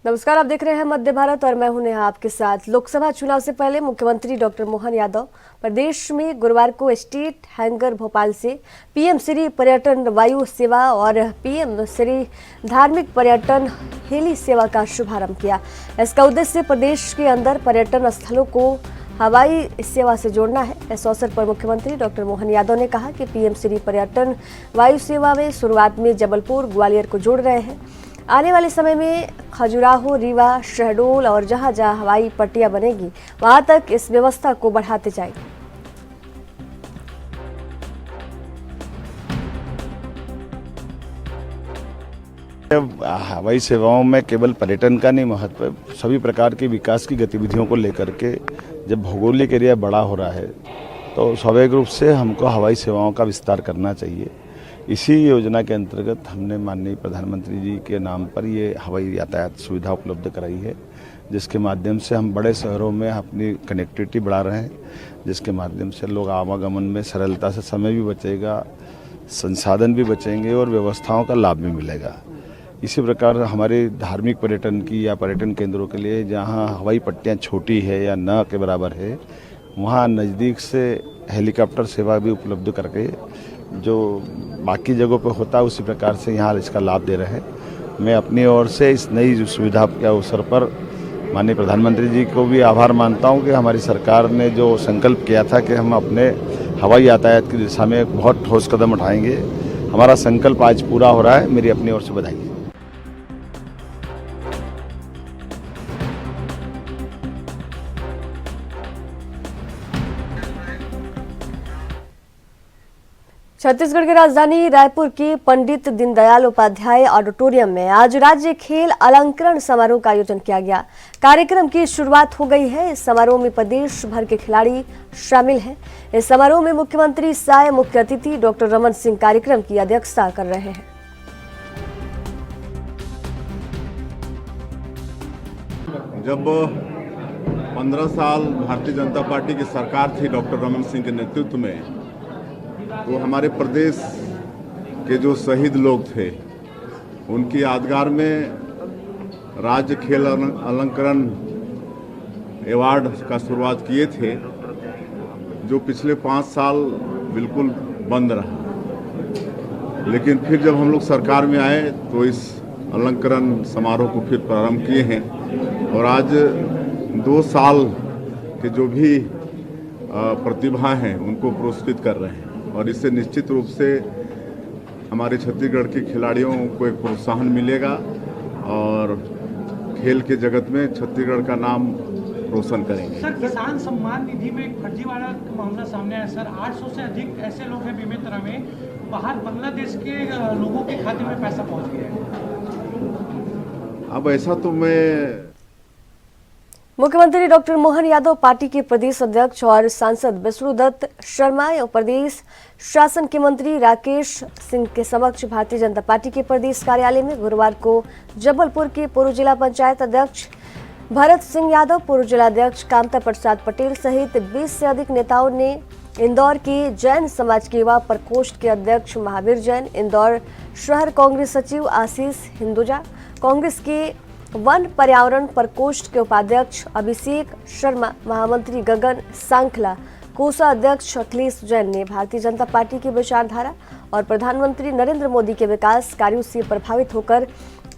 नमस्कार, आप देख रहे हैं मध्य भारत और मैं हूं नेहा आपके साथ। लोकसभा चुनाव से पहले मुख्यमंत्री डॉक्टर मोहन यादव प्रदेश में गुरुवार को स्टेट हैंगर भोपाल से पीएम श्री पर्यटन वायु सेवा और पीएम श्री धार्मिक पर्यटन हेली सेवा का शुभारंभ किया। इसका उद्देश्य प्रदेश के अंदर पर्यटन स्थलों को हवाई सेवा से जोड़ना है। इस अवसर पर मुख्यमंत्री डॉक्टर मोहन यादव ने कहा कि पीएम श्री पर्यटन वायु सेवा में शुरुआत में जबलपुर ग्वालियर को जोड़ रहे हैं। आने वाले समय में खजुराहो, रीवा, शहडोल और जहां जहां हवाई पट्टियां बनेगी वहां तक इस व्यवस्था को बढ़ाते जाएंगे। हवाई सेवाओं में केवल पर्यटन का नहीं महत्व है, सभी प्रकार की विकास की गतिविधियों को लेकर के जब भौगोलिक एरिया बड़ा हो रहा है तो स्वाभाविक रूप से हमको हवाई सेवाओं का विस्तार करना चाहिए। इसी योजना के अंतर्गत हमने माननीय प्रधानमंत्री जी के नाम पर ये हवाई यातायात सुविधा उपलब्ध कराई है, जिसके माध्यम से हम बड़े शहरों में अपनी कनेक्टिविटी बढ़ा रहे हैं, जिसके माध्यम से लोग आवागमन में सरलता से समय भी बचेगा, संसाधन भी बचेंगे और व्यवस्थाओं का लाभ भी मिलेगा। इसी प्रकार हमारे धार्मिक पर्यटन की या पर्यटन केंद्रों के लिए जहाँ हवाई पट्टियाँ छोटी है या न के बराबर है, वहाँ नज़दीक से हेलीकॉप्टर सेवा भी उपलब्ध करके जो बाकी जगहों पर होता है उसी प्रकार से यहाँ इसका लाभ दे रहे हैं। मैं अपनी ओर से इस नई सुविधा के अवसर पर माननीय प्रधानमंत्री जी को भी आभार मानता हूँ कि हमारी सरकार ने जो संकल्प किया था कि हम अपने हवाई यातायात की दिशा में एक बहुत ठोस कदम उठाएंगे, हमारा संकल्प आज पूरा हो रहा है। मेरी अपनी ओर से बधाई। छत्तीसगढ़ की राजधानी रायपुर के पंडित दीनदयाल उपाध्याय ऑडिटोरियम में आज राज्य खेल अलंकरण समारोह का आयोजन किया गया। कार्यक्रम की शुरुआत हो गई है। इस समारोह में प्रदेश भर के खिलाड़ी शामिल हैं। इस समारोह में मुख्यमंत्री सहाय मुख्य अतिथि डॉक्टर रमन सिंह कार्यक्रम की अध्यक्षता कर रहे हैं। जब 15 साल भारतीय जनता पार्टी की सरकार थी डॉक्टर रमन सिंह के नेतृत्व में, तो हमारे प्रदेश के जो शहीद लोग थे उनकी यादगार में राज्य खेल अलंकरण अवार्ड का शुरुआत किए थे, जो पिछले 5 साल बिल्कुल बंद रहा। लेकिन फिर जब हम लोग सरकार में आए तो इस अलंकरण समारोह को फिर प्रारंभ किए हैं और आज 2 साल के जो भी प्रतिभा हैं उनको पुरस्कृत कर रहे हैं और इससे निश्चित रूप से हमारे छत्तीसगढ़ के खिलाड़ियों को एक प्रोत्साहन मिलेगा और खेल के जगत में छत्तीसगढ़ का नाम रोशन करेंगे। सर, किसान सम्मान निधि में एक फर्जीवाड़ा का मामला सामने आया सर। 800 से अधिक ऐसे लोग हैं बेमेतरा में, बाहर बांग्लादेश के लोगों के खाते में पैसा पहुंच गया है। अब ऐसा तो मैं मुख्यमंत्री डॉक्टर मोहन यादव, पार्टी के प्रदेश अध्यक्ष और सांसद विष्णुदत्त शर्मा और प्रदेश शासन के मंत्री राकेश सिंह के समक्ष भारतीय जनता पार्टी के प्रदेश कार्यालय में गुरुवार को जबलपुर के पूर्व जिला पंचायत अध्यक्ष भरत सिंह यादव, पूर्व जिलाध्यक्ष कामता प्रसाद पटेल सहित 20 से अधिक नेताओं ने इंदौर के जैन समाज के युवा प्रकोष्ठ के अध्यक्ष महावीर जैन, इंदौर शहर कांग्रेस सचिव आशीष हिंदुजा, कांग्रेस के वन पर्यावरण प्रकोष्ठ के उपाध्यक्ष अभिषेक शर्मा, महामंत्री गगन सांखला, कोषाध्यक्ष अखिलेश जैन ने भारतीय जनता पार्टी की विचारधारा और प्रधानमंत्री नरेंद्र मोदी के विकास कार्यों से प्रभावित होकर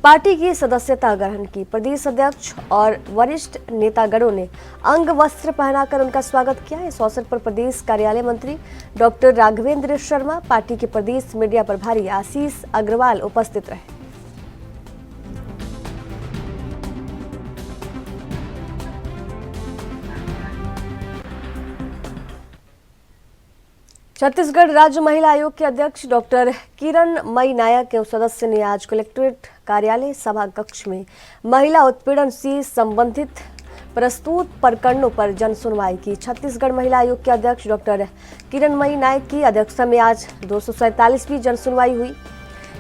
पार्टी की सदस्यता ग्रहण की। प्रदेश अध्यक्ष और वरिष्ठ नेतागणों ने अंग वस्त्र पहनाकर उनका स्वागत किया। इस अवसर पर प्रदेश कार्यालय मंत्री डॉक्टर राघवेंद्र शर्मा, पार्टी के प्रदेश मीडिया प्रभारी आशीष अग्रवाल उपस्थित रहे। छत्तीसगढ़ राज्य महिला आयोग के अध्यक्ष डॉक्टर किरणमयी नायक एवं सदस्य ने आज कलेक्ट्रेट कार्यालय सभा कक्ष में महिला उत्पीड़न से संबंधित प्रस्तुत प्रकरणों पर जन सुनवाई की। छत्तीसगढ़ महिला आयोग के अध्यक्ष डॉक्टर किरणमयी नायक की अध्यक्षता में आज 247वीं जन सुनवाई हुई।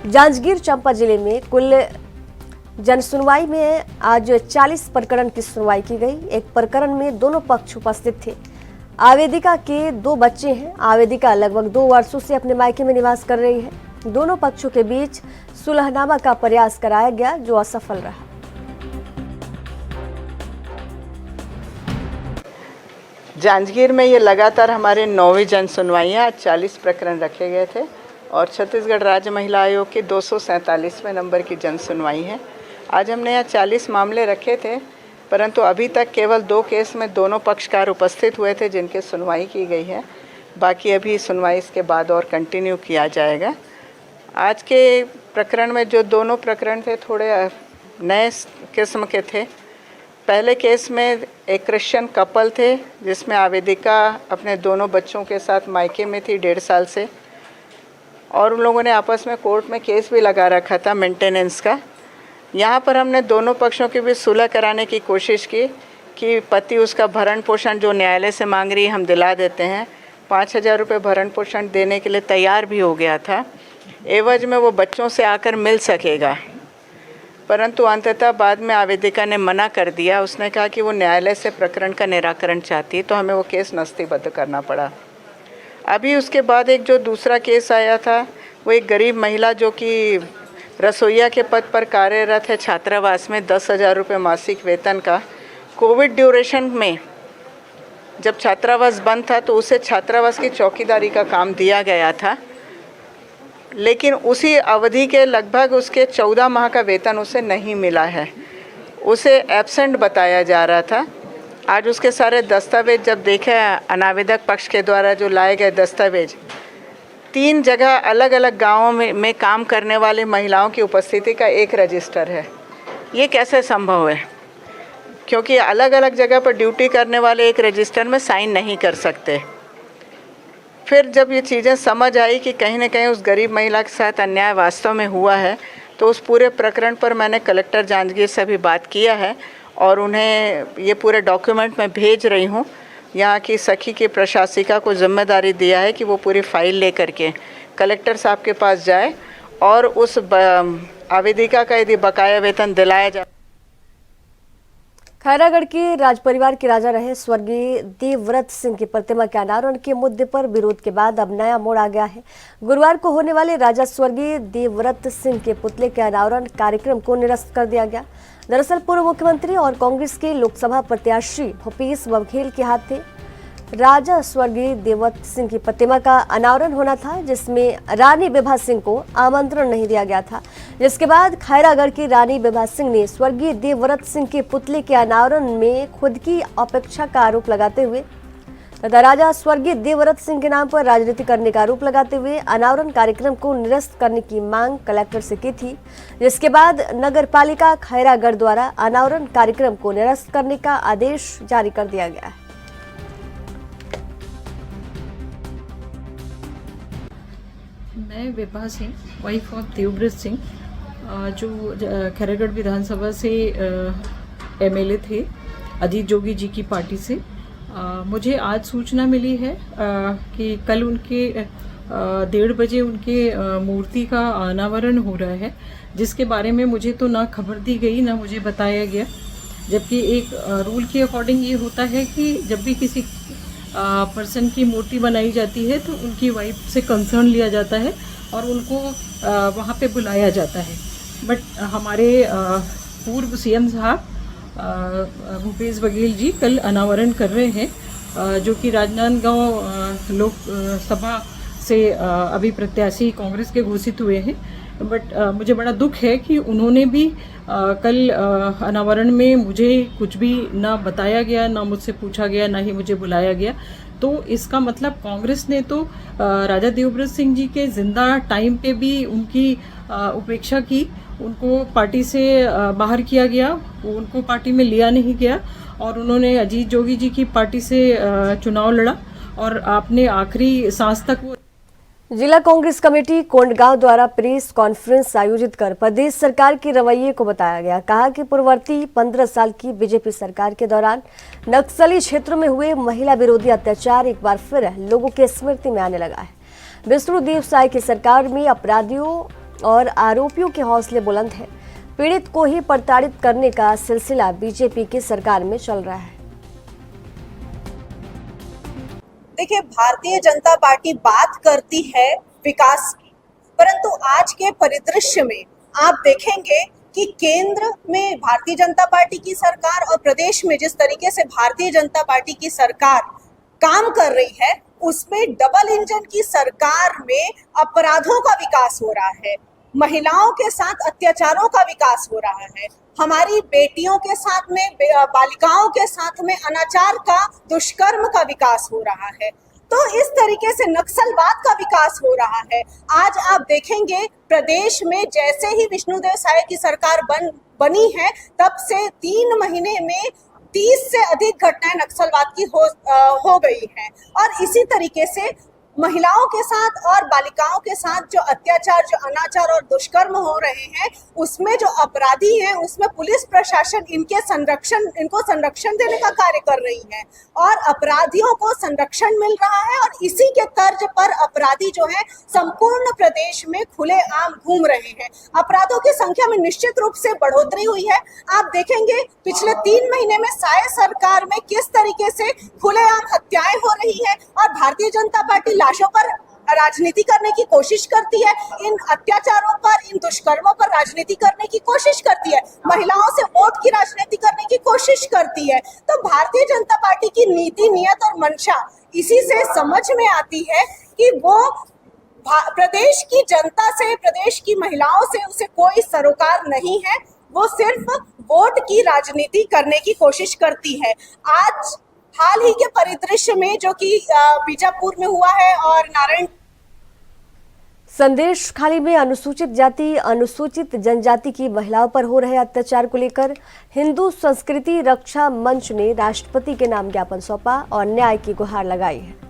जांजगीर चांपा जिले में कुल जन सुनवाई में आज 40 प्रकरण की सुनवाई की गई। एक प्रकरण में दोनों पक्ष उपस्थित थे। आवेदिका के 2 बच्चे हैं। आवेदिका लगभग 2 वर्षों से अपने मायके में निवास कर रही है। दोनों पक्षों के बीच सुलहनामा का प्रयास कराया गया जो असफल रहा। जांजगीर में ये लगातार हमारे 9वीं जन सुनवाइयाँ, 40 प्रकरण रखे गए थे और छत्तीसगढ़ राज्य महिला आयोग की 247वें नंबर की जन सुनवाई है। आज हमने यहाँ 40 मामले रखे थे, परंतु अभी तक केवल 2 केस में दोनों पक्षकार उपस्थित हुए थे जिनकी सुनवाई की गई है। बाकी अभी सुनवाई इसके बाद और कंटिन्यू किया जाएगा। आज के प्रकरण में जो दोनों प्रकरण थे थोड़े नए किस्म के थे। पहले केस में एक क्रिश्चियन कपल थे जिसमें आवेदिका अपने दोनों बच्चों के साथ मायके में थी 1.5 साल से, और उन लोगों ने आपस में कोर्ट में केस भी लगा रखा था मेंटेनेंस का। यहाँ पर हमने दोनों पक्षों की भी सुलह कराने की कोशिश की कि पति उसका भरण पोषण जो न्यायालय से मांग रही हम दिला देते हैं। 5,000 रुपये भरण पोषण देने के लिए तैयार भी हो गया था, एवज में वो बच्चों से आकर मिल सकेगा, परंतु अंततः बाद में आवेदिका ने मना कर दिया। उसने कहा कि वो न्यायालय से प्रकरण का निराकरण चाहती है, तो हमें वो केस नस्तीबद्ध करना पड़ा। अभी उसके बाद एक जो दूसरा केस आया था वो एक गरीब महिला जो कि रसोइया के पद पर कार्यरत है छात्रावास में, 10,000 रुपये मासिक वेतन का। कोविड ड्यूरेशन में जब छात्रावास बंद था तो उसे छात्रावास की चौकीदारी का काम दिया गया था, लेकिन उसी अवधि के लगभग उसके 14 माह का वेतन उसे नहीं मिला है। उसे एब्सेंट बताया जा रहा था। आज उसके सारे दस्तावेज जब देखे अनावेदक पक्ष के द्वारा जो लाए गए दस्तावेज, 3 जगह अलग अलग गाँवों में काम करने वाली महिलाओं की उपस्थिति का एक रजिस्टर है। ये कैसे संभव है? क्योंकि अलग अलग जगह पर ड्यूटी करने वाले एक रजिस्टर में साइन नहीं कर सकते। फिर जब ये चीज़ें समझ आई कि कहीं ना कहीं उस गरीब महिला के साथ अन्याय वास्तव में हुआ है, तो उस पूरे प्रकरण पर मैंने कलेक्टर जांजगीर से भी बात किया है और उन्हें ये पूरे डॉक्यूमेंट में भेज रही हूँ। यहाँ की सखी की प्रशासिका को जिम्मेदारी दिया है कि वो पूरी फाइल लेकर के कलेक्टर साहब के पास जाए और उस आवेदिका का यदि बकाया वेतन दिलाया जाए। खैरागढ़ के राज परिवार के राजा रहे स्वर्गीय देवव्रत सिंह की प्रतिमा के अनावरण के मुद्दे पर विरोध के बाद अब नया मोड़ आ गया है। गुरुवार को होने वाले राजा स्वर्गीय देवव्रत सिंह के पुतले के अनावरण कार्यक्रम को निरस्त कर दिया गया। दरअसल पूर्व मुख्यमंत्री और कांग्रेस के लोकसभा प्रत्याशी भूपेश बघेल के हाथ थे राजा स्वर्गीय देवव्रत सिंह की प्रतिमा का अनावरण होना था, जिसमें रानी विभा सिंह को आमंत्रण नहीं दिया गया था, जिसके बाद खैरागढ़ की रानी विभा सिंह ने स्वर्गीय देवव्रत सिंह के पुतले के अनावरण में खुद की अपेक्षा का आरोप लगाते हुए तथा राजा स्वर्गीय देवव्रत सिंह के नाम पर राजनीति करने का आरोप लगाते हुए अनावरण कार्यक्रम को निरस्त करने की मांग कलेक्टर से की थी, जिसके बाद नगर पालिका खैरागढ़ द्वारा अनावरण कार्यक्रम को निरस्त करने का आदेश जारी कर दिया गया है। मैं विभा सिंह, वाइफ ऑफ देवव्रत सिंह, जो खैरागढ़ विधानसभा से एमएलए थे अजीत जोगी जी की पार्टी से। मुझे आज सूचना मिली है कि कल उनके 1:30 बजे उनके मूर्ति का अनावरण हो रहा है, जिसके बारे में मुझे तो ना खबर दी गई ना मुझे बताया गया। जबकि एक रूल के अकॉर्डिंग ये होता है कि जब भी किसी पर्सन की मूर्ति बनाई जाती है तो उनकी वाइफ से कंसर्न लिया जाता है और उनको वहाँ पे बुलाया जाता है। बट हमारे पूर्व सीएम साहब भूपेश बघेल जी कल अनावरण कर रहे हैं, जो कि राजनांदगांव लोकसभा से अभी प्रत्याशी कांग्रेस के घोषित हुए हैं। बट मुझे बड़ा दुख है कि उन्होंने भी कल अनावरण में मुझे कुछ भी ना बताया गया, ना मुझसे पूछा गया, ना ही मुझे बुलाया गया। तो इसका मतलब कांग्रेस ने तो राजा देवव्रत सिंह जी के जिंदा टाइम पे भी उनकी उपेक्षा की, उनको पार्टी से बाहर किया गया, उनको पार्टी में लिया नहीं गया और उन्होंने अजीत जोगी जी की पार्टी से चुनाव लड़ा और आपने आखिरी सांस तक वो। जिला कांग्रेस कमेटी कोंडगांव द्वारा प्रेस कॉन्फ्रेंस आयोजित कर प्रदेश सरकार के रवैये को बताया गया। कहा कि पूर्ववर्ती 15 साल की बीजेपी सरकार के दौरान नक्सली क्षेत्रों में हुए महिला विरोधी अत्याचार एक बार फिर लोगों के स्मृति में आने लगा है। विष्णुदेव साय की सरकार में अपराधियों और आरोपियों के हौसले बुलंद हैं। पीड़ित को ही प्रताड़ित करने का सिलसिला बीजेपी की सरकार में चल रहा है। देखिए, भारतीय जनता पार्टी बात करती है विकास की, परंतु आज के परिदृश्य में आप देखेंगे कि केंद्र में भारतीय जनता पार्टी की सरकार और प्रदेश में जिस तरीके से भारतीय जनता पार्टी की सरकार काम कर रही है उसमें डबल इंजन की सरकार में अपराधों का विकास हो रहा है, महिलाओं के साथ अत्याचारों का विकास हो रहा है, हमारी बेटियों के साथ में बालिकाओं के साथ में अनाचार का दुष्कर्म का विकास हो रहा है। तो इस तरीके से नक्सलवाद का विकास हो रहा है। आज आप देखेंगे प्रदेश में जैसे ही विष्णुदेव साय की सरकार बनी है तब से 3 महीने में 30 से अधिक घटनाएं नक्सलवाद की हो गई हैं। और इसी तरीके से महिलाओं के साथ और बालिकाओं के साथ जो अत्याचार, जो अनाचार और दुष्कर्म हो रहे हैं उसमें जो अपराधी हैं उसमें पुलिस प्रशासन इनको संरक्षण देने का कार्य कर रही है और अपराधियों को संरक्षण मिल रहा है और इसी के तर्ज पर अपराधी जो है संपूर्ण प्रदेश में खुलेआम घूम रहे हैं। अपराधों की संख्या में निश्चित रूप से बढ़ोतरी हुई है। आप देखेंगे पिछले 3 महीने में साय सरकार में किस तरीके से खुलेआम हत्याएं हो रही है और भारतीय जनता पार्टी लाशों पर राजनीति करने की कोशिश करती है, इन अत्याचारों पर, इन दुष्कर्मों पर राजनीति करने की कोशिश करती है, महिलाओं से वोट की राजनीति करने की कोशिश करती है। तो भारतीय जनता पार्टी की नीति, नियत और मंशा इसी से समझ में आती है कि वो प्रदेश की जनता से, प्रदेश की महिलाओं से उसे कोई सरोकार नहीं है, वो सिर्फ वोट की राजनीति करने की कोशिश करती है। आज हाल ही के परिदृश्य में जो कि बीजापुर में हुआ है और नारायण संदेश खाली में अनुसूचित जाति, अनुसूचित जनजाति की महिलाओं पर हो रहे अत्याचार को लेकर हिंदू संस्कृति रक्षा मंच ने राष्ट्रपति के नाम ज्ञापन सौंपा और न्याय की गुहार लगाई है।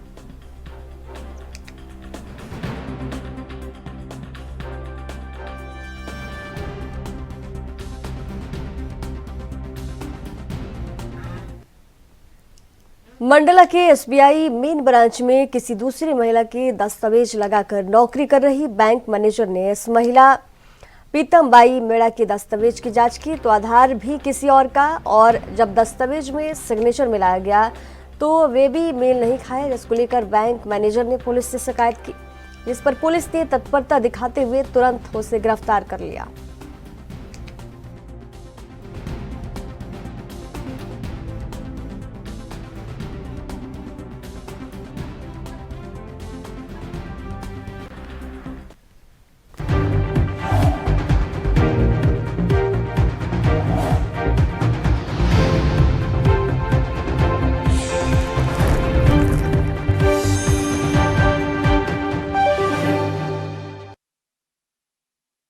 मंडला के एसबीआई मेन ब्रांच में किसी दूसरी महिला के दस्तावेज लगाकर नौकरी कर रही बैंक मैनेजर ने इस महिला पीतम बाई मेड़ा के दस्तावेज की जांच की तो आधार भी किसी और का, और जब दस्तावेज में सिग्नेचर मिलाया गया तो वे भी मेल नहीं खाए, जिसको लेकर बैंक मैनेजर ने पुलिस से शिकायत की, जिस पर पुलिस ने तत्परता दिखाते हुए तुरंत उसे गिरफ्तार कर लिया।